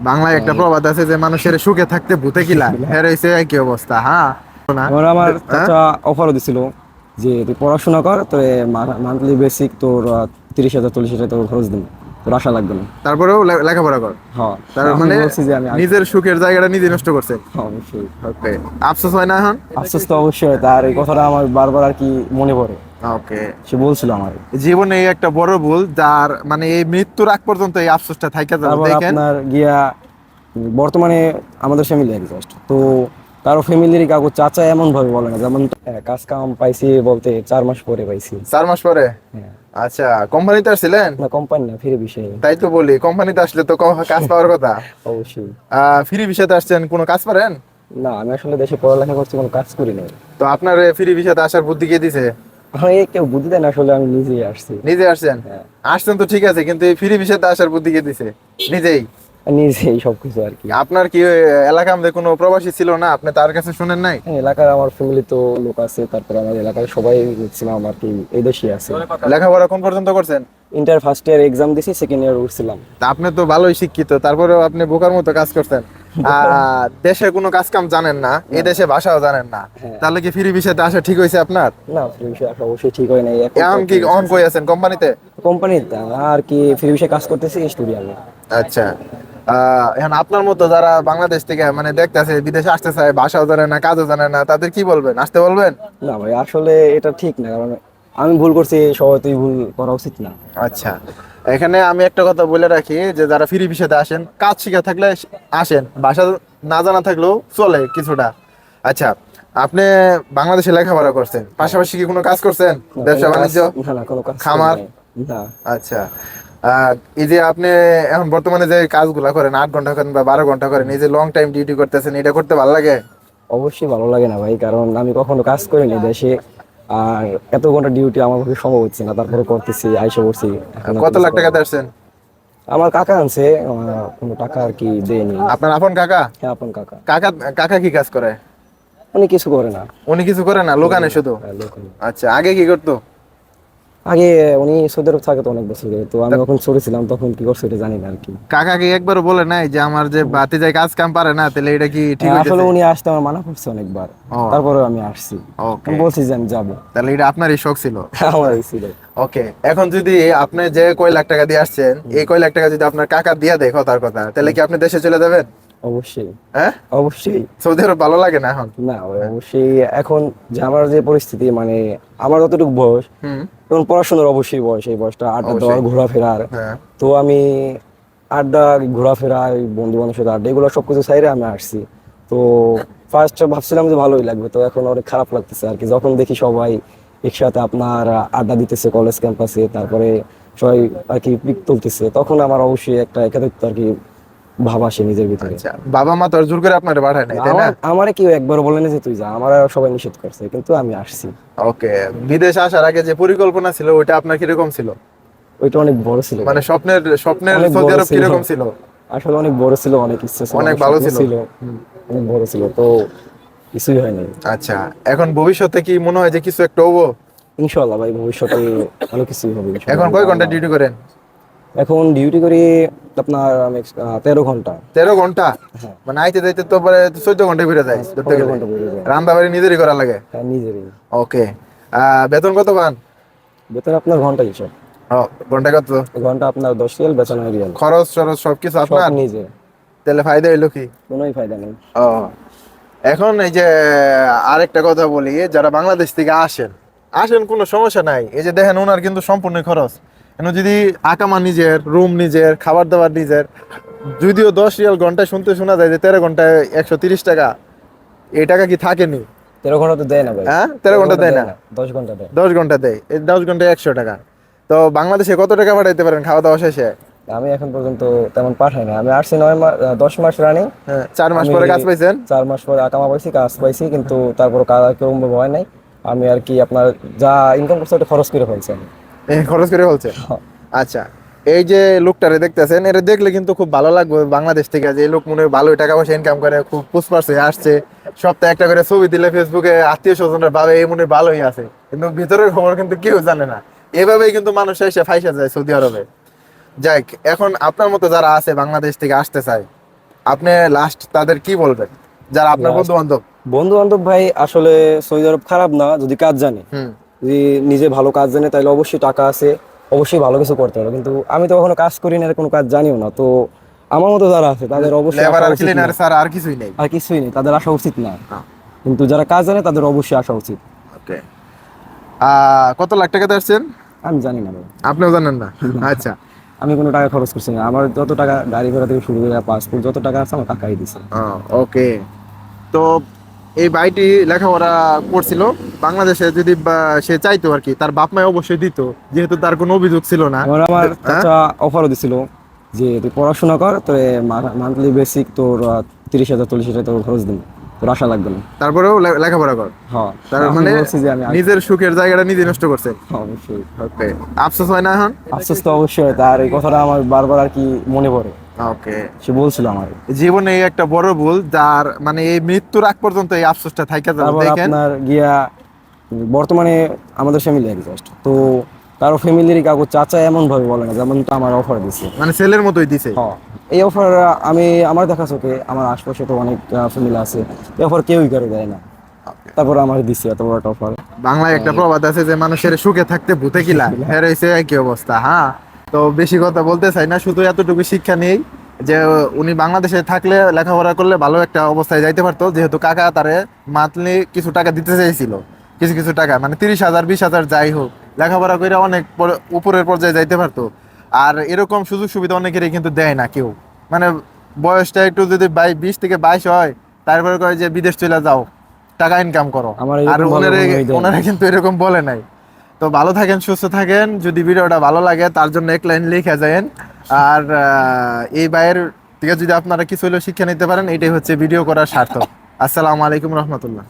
বাংলায় একটা প্রবাদ আছে যে মানুষের সুখে থাকতে ভূতে কিলা, এর হইছে একই অবস্থা। হ্যাঁ না? এবার আমার হ্যাঁ? চাচা অফারও দিছিল যে তুই পড়াশোনা কর, তো মান্থলি বেসিক তোর 30,000 40,000 তোর খরচ দিন, তোর আশা লাগবে না। তারপরেও লেখাপড়া কর। হ্যাঁ, তার আমি মানে বলছি যে আমি আসবো। নিজের সুখের জায়গাটা নিজে নষ্ট করছে। হ্যাঁ, অবশ্যই। ওকে, আফসোস হয় না এখন? আফসোস তো অবশ্যই হয়, তার এই কথাটা আমার বারবার আর কি মনে পড়ে। ওকে। সে বলছিল আমার। জীবনে এই একটা বড় ভুল, যার মানে এই মৃত্যুর আগ পর্যন্ত এই আফসোসটা থাইকা যাবে, তারপর দেখেন। আপনার গিয়া বর্তমানে আমাদের ফ্যামিলি এক্সস্ট তো, কারো ফ্যামিলির কাকু চাচা এমন ভাবে বলে না, যেমন কাজ কাম পাইছি বলতে 4 মাস পরে পাইছি। 4 মাস পরে? হ্যাঁ। আচ্ছা, কোম্পানিতে আসছিলেন? না, কোম্পানি না, ফিরে বিষয়ে। তাই তো বলি, কোম্পানিতে আসলে তো কাজ পাওয়ার কথা। অবশ্যই। ফ্রি ভিসাতে আসছেন, কোনো কাজ পারেন? না, আমি আসলে দেশে পড়ালেখা করছি, কোনো কাজ করি নাই। তো আপনার ফ্রি ভিসাতে আসার বুদ্ধি কে দিছে? আমার এই কেউ বুদ্ধি দেয় না, আসলে আমি নিজেই আসছি। নিজে আসছেন? হ্যাঁ, আসছেন তো ঠিক আছে, কিন্তু এই ফ্রি ভিসাতে আসার বুদ্ধি কে দিছে? নিজেই? নিজেই সবকিছু আর কি। আপনার কি ওই এলাকার মধ্যে কোনো প্রবাসী ছিল না, আপনি তার কাছে শুনেন নাই? হ্যাঁ, এলাকার আমার ফ্যামিলি তো লোক আছে, তারপরে আমার এলাকার সবাই ম্যাক্সিমাম আর কি এই দেশে আছে। লেখাপড়া কোন পর্যন্ত করছেন? ইন্টার ফার্স্ট ইয়ার এক্সাম দিছি, সেকেন্ড ইয়ার উঠছিলাম। তা আপনি তো ভালোই শিক্ষিত, তারপরেও আপনি বোকার মতো কাজ করছেন। দেশে কোনো কাজ কাম জানেন না, এই দেশে ভাষাও জানেন না, হ্যাঁ। তাহলে কি ফ্রি ভিসাতে আসা ঠিক হয়েছে আপনার? না, ফ্রি বিষয় আসা অবশ্যই ঠিক হয় নাই। এখন কি অন কই আছেন, কোম্পানিতে? কোম্পানিতে আর কি ফ্রি বিষয়ে কাজ করতেছি স্টুডিয়ামে। আচ্ছা। এখন আপনার মতো যারা বাংলাদেশ থেকে মানে দেখতেছে বিদেশে আসতে চায়, ভাষাও জানে না, কাজও জানে না, তাদের কি বলবেন, আসতে বলবেন? না ভাই, আসলে এটা ঠিক না, কারণ আমি ভুল করছি, সবাই তুই ভুল করা উচিত না। আচ্ছা, এখানে আমি একটা কথা বলে রাখি যে যারা ফ্রি ভিসাতে আসেন, কাজ শিখা থাকলে আসেন, ভাষা না জানা থাকলেও চলে কিছুটা। আচ্ছা, আপনি বাংলাদেশে লেখাপড়া করছেন, পাশাপাশি কি কোনো কাজ করছেন, না, কোনো ব্যবসা কাজ, বাণিজ্য, না না, কোনো কাজ করি খামার? নাই। না। আচ্ছা। এই যে আপনি এখন বর্তমানে যে কাজগুলা করেন, 8 ঘন্টা করেন বা 12 ঘন্টা করেন, এই যে লং টাইম ডিউটি করতেছেন, এটা করতে ভালো লাগে? অবশ্যই ভালো লাগে না ভাই, কারণ আমি কখনো কাজ করিনি দেশে। আর এত ঘন্টা ডিউটি আমার পক্ষে সম্ভব হচ্ছে না, তারপরে করতেছি, আইসা করছি। এখন আর কত কিছু লাখ করার টাকাতে নেই। আসছেন? আমার কাকা আনছে, কোনো টাকা আর কি দেয়নি। আপনার আপন কাকা? হ্যাঁ, আপন কাকা। কাকা? কাকা কি কাজ করে? উনি কিছু করে না। উনি কিছু করে না, লোকানে শুধু? হ্যাঁ, লোকাল। আচ্ছা, আগে কি করতো? আগে উনি সৌদি আরব থাকে তো অনেক বছর ধরে, তো আমি যখন ছোট ছিলাম তখন কি করছে এটা জানি না আর কি। কাকা কি একবারও বলে নাই যে আমার যে ভাতিজাই কাজ কাম পারে না, তাহলে এটা কি ঠিক হ্যাঁ, আসলে হইতেছে? উনি আসতে আমার মানা করছে অনেকবার, ও, তারপরে আমি আসছি। ওকে। আমি বলছি যে আমি যাবো। তাহলে এটা আপনারই শখ ছিল। আমার এই ছিল। ওকে, এখন যদি আপনি যে কয় লাখ টাকা দিয়ে আসছেন, এই কয় লাখ টাকা যদি আপনার কাকা দিয়া দেয় কথার কথা, তাহলে কি আপনি দেশে চলে যাবেন? অবশ্যই। হ্যাঁ? অবশ্যই। সৌদি আরব ভালো লাগে না এখন? না ভাই, অবশ্যই। এখন যে আমার যে পরিস্থিতি, মানে আমার যতটুকু বয়স, হুম। এখন পড়াশোনার অবশ্যই বয়স, এই বয়সটা আড্ডা দেওয়ার, অবশ্যই। ঘোরাফেরার। হ্যাঁ। তো আমি আড্ডা, ঘোরাফেরা, বন্ধু বান্ধবের সাথে আড্ডা, এগুলো সবকিছু সাইরে আমি আসছি। তো ফার্স্ট ভাবছিলাম যে ভালোই লাগবে, তো এখন অনেক খারাপ লাগতেছে আর কি, যখন দেখি সবাই একসাথে আপনার আড্ডা দিতেছে কলেজ ক্যাম্পাসে, তারপরে সবাই আর কি পিক তুলতেছে, তখন আমার অবশ্যই একটা একাকিত্ব আর কি ভাব আসে নিজের ভিতরে। আচ্ছা, বাবা মা তো আর জোর করে আপনার পাঠায় নাই, তাই না? আমারে কেউ একবার বলে না যে তুই যা, আমার সবাই নিষেধ করছে, কিন্তু আমি আসছি। ওকে, বিদেশ আসার আগে যে পরিকল্পনা ছিল ওইটা আপনার কিরকম ছিল? ওইটা অনেক বড় ছিল মানে ভাই। স্বপ্নের স্বপ্নের অনেক সৌদি বড় আরব ছিল, কিরকম ছিল? আসলে অনেক বড় ছিল, অনেক ইচ্ছা ছিল, অনেক অনেক ভালো স্বপ্ন ছিল। ছিল। অনেক বড় ছিল, তো কিছুই হয়নি। আচ্ছা, এখন ভবিষ্যতে কি মনে হয় যে কিছু একটা হবো? ইনশাল্লাহ ভাই, ভবিষ্যতে ভালো কিছুই হবে ইনশাল্লাহ, এখন আমি কয় ঘন্টা আল্লাহ। ডিউটি করেন? এখন ডিউটি করি আপনার 13 ঘন্টা। 13 ঘন্টা? হ্যাঁ। মানে আইতে যাইতে তো পরে 14 ঘন্টা ঘুরে যায় ধরতে 14 গেলে। ঘন্টা বেড়ে যায়। রান্না বাড়ি নিজেরই করা লাগে? হ্যাঁ, নিজেরই। ওকে। বেতন কত পান? বেতন আপনার ঘন্টা হিসাব। ও, ঘন্টা কত? ঘন্টা আপনার 10 রিয়াল, বেতন 9 রিয়াল। খরচ টরচ সবকিছু সব আপনার? নিজে। তাহলে ফায়দা হইলো কি? কোনোই ফায়দা নেই। ও, এখন এই যে আরেকটা কথা বলি, যারা বাংলাদেশ থেকে আসেন, আসেন কোনো সমস্যা নাই, এই যে দেখেন ওনার কিন্তু সম্পূর্ণ খরচ। এখন যদি আকামা নিজের, রুম নিজের, খাবার দাবার নিজের, যদিও 10 রিয়াল ঘন্টায় শুনতে শোনা যায় যে 13 ঘন্টায় 130 টাকা, এই টাকা কি থাকেনি? 13 ঘন্টা তো দেয় না ভাই। হ্যাঁ, 13 ঘন্টা দেয় না? 10 ঘন্টা দেয়। 10 ঘন্টা দেয়, এই 10 ঘন্টায় 100 টাকা। তো বাংলাদেশে কত টাকা পাঠাইতে পারেন খাওয়া দাওয়া শেষে? আমি এখন পর্যন্ত তেমন পাঠাই না, আমি আসছি 9 মাস, 10 মাস রানিং। হ্যাঁ, 4 মাস আমি পরে কাজ পাইছেন? 4 মাস পরে আকামা পাইছি, কাজ পাইছি, কিন্তু তারপর কাজ আর কেরকম ভাবে হয় নাই। আমি আর কি আপনার যা ইনকাম করছি ওটা খরচ করে ফেলছি আমি। খরচ করে বলছেন? আচ্ছা, এই যে লোকটারে দেখতেছেন, এটা দেখলে কিন্তু খুব ভালো লাগবে বাংলাদেশ থেকে, যে এই লোক মনে হয় ভালোই টাকা পয়সা ইনকাম করে, খুব পুষপার্স হয়ে আসছে, সপ্তাহে একটা করে ছবি দিলে ফেসবুকে আত্মীয় স্বজনরা ভাবে এই মনে হয় ভালোই আছে, কিন্তু ভিতরের খবর কিন্তু কেউ জানে না। এভাবেই কিন্তু মানুষ এসে ফাইসা যায় সৌদি আরবে। যাই, এখন আপনার মতো যারা আছে বাংলাদেশ থেকে আসতে চায়, আপনি লাস্ট তাদের কি বলবেন যারা আপনার Last- বন্ধু বান্ধব? বন্ধু বান্ধব ভাই আসলে সৌদি আরব খারাপ না যদি কাজ জানে, হুম। যদি নিজে ভালো কাজ জানে তাহলে অবশ্যই টাকা আছে, অবশ্যই ভালো কিছু করতে হবে। কিন্তু আমি তো কখনো কাজ করি না, আর কোনো কাজ জানিও না, তো আমার মতো যারা আছে তাদের অবশ্যই লেবার আসা আর উচিত ক্লিনার না। স্যার আর কিছুই নেই। আর কিছুই নেই, তাদের আসা উচিত না। কিন্তু যারা কাজ জানে তাদের অবশ্যই আসা উচিত। ওকে। কত লাখ টাকাতে আসছেন? আমি জানি না ভাই। আপনিও জানেন না? না, আচ্ছা। আমি কোনো টাকা খরচ করছি না, আমার যত টাকা গাড়ি ভাড়া থেকে শুরু করে পাসপোর্ট যত টাকা আছে আমার কাকাই দিছে। ওকে। তো এই ভাইটি লেখাপড়া করছিল বাংলাদেশে, যদি সে চাইতো আর কি, তার বাপ মায় অবশ্যই দিত, যেহেতু তার কোনো অভিযোগ ছিল না। আমার হ্যাঁ? চাচা অফারও দিছিল যে তুই পড়াশোনা কর, তোর মান্থলি বেসিক তোর 30,000 40,000 তোর খরচ দিন, তোর আশা লাগবে না। তারপরেও লেখাপড়া কর। হ্যাঁ, তার আমি মানে বলছি যে আমি নিজের সুখের জায়গাটা নিজে নষ্ট করছে। অবশ্যই। ওকে। আফসোস হয় না এখন? আফসোস তো অবশ্যই হয়, তার এই কথাটা আমার বারবার আর কি মনে পড়ে। ওকে। সে বলছিল আমার। জীবনে এই একটা বড় ভুল, যার মানে এই মৃত্যুর আগ পর্যন্ত এই আফসোসটা থাইকা যাবে। তারপর দেখেন, আপনার গিয়া বর্তমানে আমাদের ফ্যামিলি অ্যাডজাস্ট তো, কারো ফ্যামিলির কাউকে চাচা এমন ভাবে বলে না যেমনটা আমার অফার দিছে। মানে ছেলের মতোই দিছে। হ্যাঁ, এই অফার আমি আমার দেখা চোখে, আমার আশপাশে তো অনেক ফ্যামিলি আছে, এই অফার কেউই কারো দেয় না, তারপর আমার দিছে এত বড় একটা অফার। বাংলায় একটা প্রবাদ আছে যে মানুষের সুখে থাকতে ভূতে কিলা, এর হইছে একই অবস্থা। হ্যাঁ, তো বেশি কথা বলতে চাই না, শুধু এতটুকু শিক্ষা নেই যে উনি বাংলাদেশে থাকলে লেখাপড়া করলে ভালো একটা অবস্থায় যাইতে পারতো, যেহেতু কাকা তারে মান্থলি কিছু টাকা দিতে চাইছিল, কিছু কিছু টাকা, মানে 30,000 20,000 যাই হোক, লেখাপড়া করে অনেক উপরের পর্যায়ে যাইতে পারতো। আর এরকম সুযোগ সুবিধা অনেকেরই কিন্তু দেয় না কেউ, মানে বয়সটা একটু যদি 20 থেকে 22 হয়, তারপরে কয় যে বিদেশ চলে যাও, টাকা ইনকাম করো। আমার আর এরকম ভালো ওনারা কোনো idea ওনারা কিন্তু এরকম বলে নাই। তো ভালো থাকেন, সুস্থ থাকেন। যদি ভিডিওটা ভালো লাগে তার জন্য এক লাইন লিখে যায়েন। আর এই ভাইয়ের থেকে যদি আপনারা কিছু হলেও শিক্ষা নিতে পারেন, এটাই হচ্ছে ভিডিও করার সার্থক। আসসালামু আলাইকুম রহমতুল্লাহ।